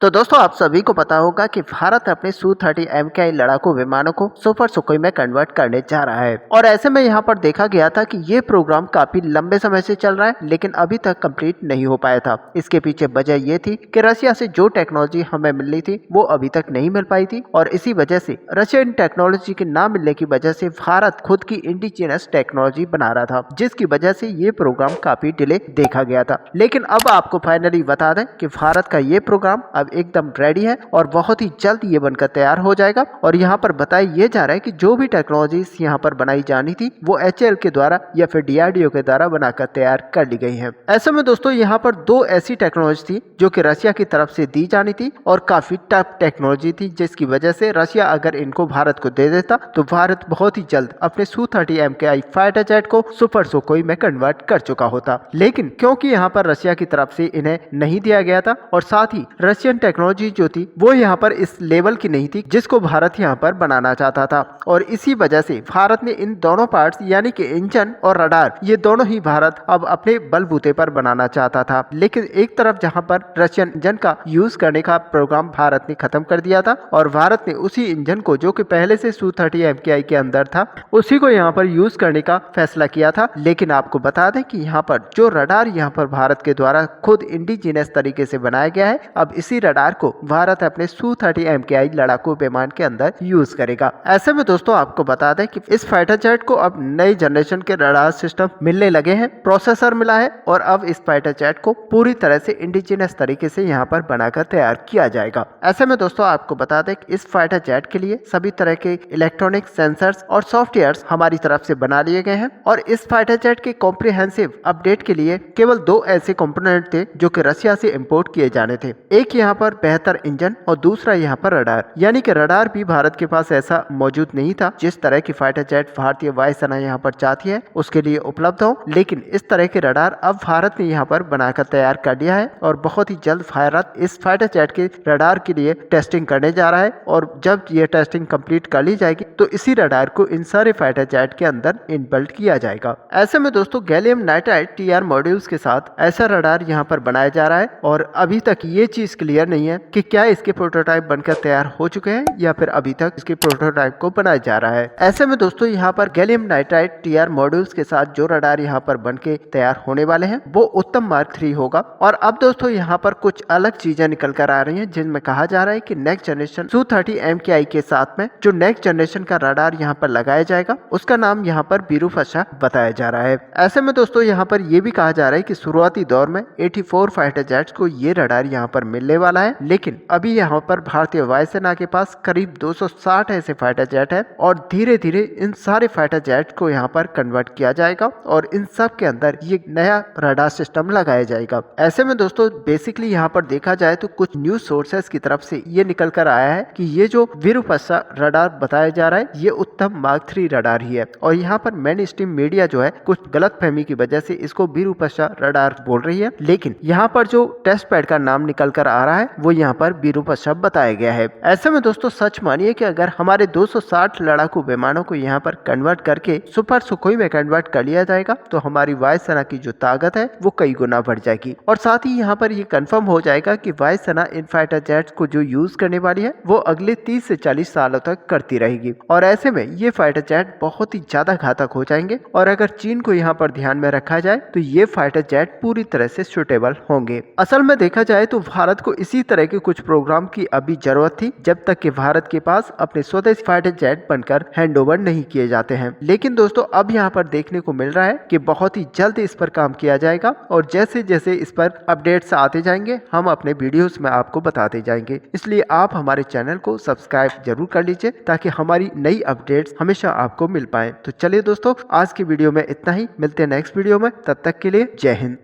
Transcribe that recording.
तो दोस्तों आप सभी को पता होगा कि भारत अपने Su-30 MKI लड़ाकू विमानों को सुपर सुखोई में कन्वर्ट करने जा रहा है। और ऐसे में यहाँ पर देखा गया था कि ये प्रोग्राम काफी लंबे समय से चल रहा है, लेकिन अभी तक कंप्लीट नहीं हो पाया था। इसके पीछे वजह ये थी कि रशिया से जो टेक्नोलॉजी हमें मिलनी थी वो अभी तक नहीं मिल पाई थी, और इसी वजह से रशियन टेक्नोलॉजी के ना मिलने की वजह से भारत खुद की इंडिजिनस टेक्नोलॉजी बना रहा था, जिसकी वजह से ये प्रोग्राम काफी डिले देखा गया था। लेकिन अब आपको फाइनली बता दें कि भारत का ये प्रोग्राम अब एकदम रेडी है और बहुत ही जल्द ये बनकर तैयार हो जाएगा। और यहाँ पर बताया ये जा रहा है कि जो भी टेक्नोलॉजीज यहाँ पर बनाई जानी थी वो HAL के द्वारा या फिर DRDO के द्वारा बनाकर तैयार कर ली गई है। ऐसे में दोस्तों यहाँ पर दो ऐसी टेक्नोलॉजी थी जो कि रशिया की तरफ से दी जानी थी और काफी टफ टेक्नोलॉजी थी, जिसकी वजह से रशिया अगर इनको भारत को दे देता तो भारत बहुत ही जल्द अपने Su-30 MKI फाइटर जेट को सुपर सुखोई में कन्वर्ट कर चुका होता। लेकिन क्योंकि यहाँ पर रशिया की तरफ से इन्हें नहीं दिया गया था और साथ ही रशियन टेक्नोलॉजी जो थी वो यहाँ पर इस लेवल की नहीं थी जिसको भारत यहाँ पर बनाना चाहता था, और इसी वजह से भारत ने इन दोनों पार्ट्स यानी कि इंजन और रडार ये दोनों ही भारत अब अपने बलबूते पर बनाना चाहता था। लेकिन एक तरफ जहाँ पर रशियन इंजन का यूज करने का प्रोग्राम भारत ने खत्म कर दिया था और भारत ने उसी इंजन को जो कि पहले से Su-30 MKI के अंदर था उसी को यहाँ पर यूज करने का फैसला किया था। लेकिन आपको बता दें कि यहाँ पर जो रडार यहाँ पर भारत के द्वारा खुद इंडिजिनस तरीके से बनाया गया है, अब इसी रडार को भारत अपने Su-30 MKI लड़ाकू विमान के अंदर यूज करेगा। ऐसे में दोस्तों आपको बता दें कि इस फाइटर जेट को अब नई जनरेशन के रडार सिस्टम मिलने लगे हैं, प्रोसेसर मिला है और अब इस फाइटर जेट को पूरी तरह से इंडिजिनस तरीके से यहाँ पर बनाकर तैयार किया जाएगा। ऐसे में दोस्तों आपको बता दें कि इस फाइटर जेट के लिए सभी तरह के इलेक्ट्रॉनिक सेंसर्स और सॉफ्टवेयर्स हमारी तरफ से बना लिए गए हैं, और इस फाइटर जेट के कॉम्प्रिहेंसिव अपडेट के लिए केवल दो ऐसे कंपोनेंट थे जो कि रशिया से इंपोर्ट किए जाने थे। एक यहाँ पर बेहतर इंजन और दूसरा यहाँ पर रडार, यानी कि रडार भी भारत के पास ऐसा मौजूद नहीं था जिस तरह की फाइटर जेट भारतीय वायुसेना यहाँ पर चाहती है उसके लिए उपलब्ध हो। लेकिन इस तरह के रडार अब भारत ने यहाँ पर बनाकर तैयार कर लिया है और बहुत ही जल्द भारत इस फाइटर जेट के रडार के लिए टेस्टिंग करने जा रहा है, और जब ये टेस्टिंग कंप्लीट कर ली जाएगी तो इसी रडार को इन सारे फाइटर जेट के अंदर इनबिल्ट किया जाएगा। ऐसे में दोस्तों गैलियम नाइट्राइड TR मॉड्यूल्स के साथ ऐसा रडार यहाँ पर बनाया जा रहा है, और अभी तक ये चीज क्लियर नहीं है कि क्या इसके प्रोटोटाइप बनकर तैयार हो चुके हैं या फिर अभी तक इसके प्रोटोटाइप को बनाया जा रहा है। ऐसे में दोस्तों यहाँ पर गैलियम नाइट्राइड TR मॉड्यूल्स के साथ जो रडार यहाँ पर बनके तैयार होने वाले हैं वो उत्तम मार्क 3 होगा। और अब दोस्तों यहाँ पर कुछ अलग चीजें निकल कर आ रही हैं जिनमें कहा जा रहा है कि नेक्स्ट जनरेशन Su-30 MKI के साथ में जो नेक्स्ट जनरेशन का रडार यहाँ पर लगाया जाएगा उसका नाम यहाँ पर विरूपाक्षा बताया जा रहा है। ऐसे में दोस्तों यहाँ पर यह भी कहा जा रहा है कि शुरुआती दौर में 84 फाइटर जेट्स को ये रडार यहाँ पर मिलने वाला है, लेकिन अभी यहाँ पर भारतीय वायुसेना के पास करीब 260 ऐसे फाइटर जेट है और धीरे धीरे इन सारे फाइटर जेट को यहाँ पर कन्वर्ट किया जाएगा और इन सब के अंदर ये नया रडार सिस्टम लगाया जाएगा। ऐसे में दोस्तों बेसिकली यहाँ पर देखा जाए तो कुछ न्यूज सोर्सेस की तरफ से ये निकल कर आया है कि ये जो विरूपाक्षा रडार बताया जा रहा है ये उत्तम मार्क 3 रडार ही है, और यहाँ पर मेन स्ट्रीम मीडिया जो है कुछ गलत फहमी की वजह से इसको विरूपाक्षा रडार बोल रही है, लेकिन यहाँ पर जो टेस्ट पैड का नाम निकल कर आ रहा है वो यहाँ पर विरूपाक्षा बताया गया है। ऐसे में दोस्तों सच मानिए कि अगर हमारे 260 लड़ाकू विमानों को यहाँ पर कन्वर्ट करके सुपर सुखोई में कन्वर्ट कर लिया जाएगा तो हमारी वायुसेना की जो ताकत है वो कई गुना बढ़ जाएगी, और साथ ही यहाँ पर ये कंफर्म हो जाएगा कि वायुसेना इन फाइटर जेट्स को जो यूज करने वाली है वो अगले 30 से 40 सालों तक करती रहेगी। और ऐसे में ये फाइटर जेट बहुत ही ज्यादा घातक हो जाएंगे, और अगर चीन को यहाँ पर ध्यान में रखा जाए तो ये फाइटर जेट पूरी तरह से सुटेबल होंगे। असल में देखा जाए तो भारत को इसी तरह के कुछ प्रोग्राम की अभी जरूरत थी जब तक कि भारत के पास अपने स्वदेशी फाइटर जेट बनकर हैंडओवर नहीं किए जाते हैं। लेकिन दोस्तों अब यहाँ पर देखने को मिल रहा है कि बहुत ही जल्द इस पर काम किया जाएगा, और जैसे जैसे इस पर अपडेट्स आते जाएंगे हम अपने वीडियोस में आपको बताते जाएंगे। इसलिए आप हमारे चैनल को सब्सक्राइब जरूर कर लीजिए ताकि हमारी नई अपडेट्स हमेशा आपको मिल पाए। तो चलिए दोस्तों आज की वीडियो में इतना ही, मिलते हैं नेक्स्ट वीडियो में, तब तक के लिए जय हिंद।